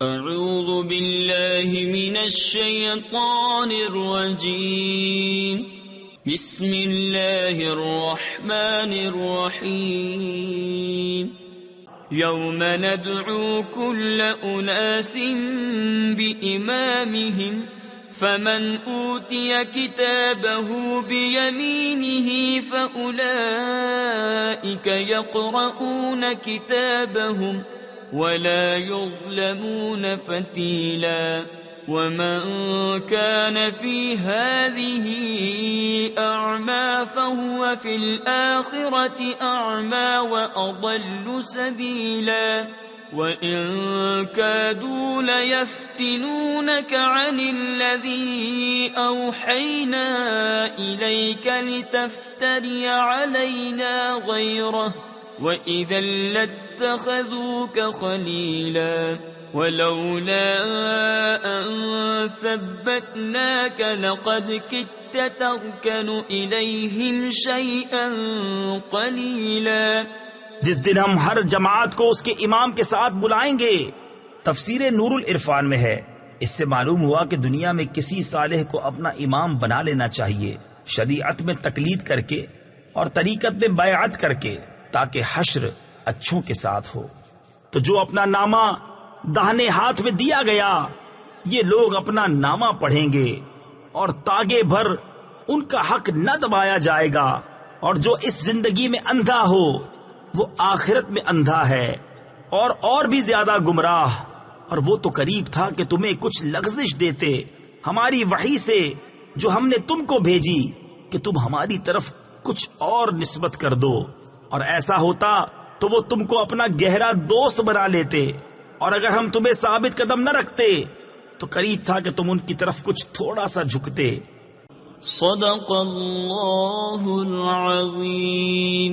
اعوذ باللہ من الشیطان الرجیم بسم اللہ الرحمن الرحیم یوم ندعو کل اناس بإمامہم فمن اوتی کتابه بیمینہ فأولئک یقرؤون کتابهم ولا يظلمون فتيلا ومن كان في هذه أعمى فهو في الآخرة أعمى وأضل سبيلا وإن كادوا ليفتنونك عن الذي أوحينا إليك لتفتري علينا غيره وَإِذًا لَاتَّخَذُوكَ خَلِيلًا وَلَوْلَا أَن ثَبَّتْنَاكَ لَقَدْ كِدتَّ تَرْكَنُ إِلَيْهِمْ شَيْئًا قَلِيلًا۔ جس دن ہم ہر جماعت کو اس کے امام کے ساتھ بلائیں گے۔ تفسیر نور العرفان میں ہے۔ اس سے معلوم ہوا کہ دنیا میں کسی صالح کو اپنا امام بنا لینا چاہیے، شریعت میں تقلید کر کے اور طریقت میں بیعت کر کے، تاکہ حشر اچھوں کے ساتھ ہو۔ تو جو اپنا نامہ داہنے ہاتھ میں دیا گیا، یہ لوگ اپنا نامہ پڑھیں گے اور تاگے بھر ان کا حق نہ دبایا جائے گا، اور جو اس زندگی میں اندھا ہو وہ آخرت میں اندھا ہے اور بھی زیادہ گمراہ۔ اور وہ تو قریب تھا کہ تمہیں کچھ لغزش دیتے ہماری وحی سے جو ہم نے تم کو بھیجی، کہ تم ہماری طرف کچھ اور نسبت کر دو، اور ایسا ہوتا تو وہ تم کو اپنا گہرا دوست بنا لیتے، اور اگر ہم تمہیں ثابت قدم نہ رکھتے تو قریب تھا کہ تم ان کی طرف کچھ تھوڑا سا جھکتے۔ صدق اللہ العظیم۔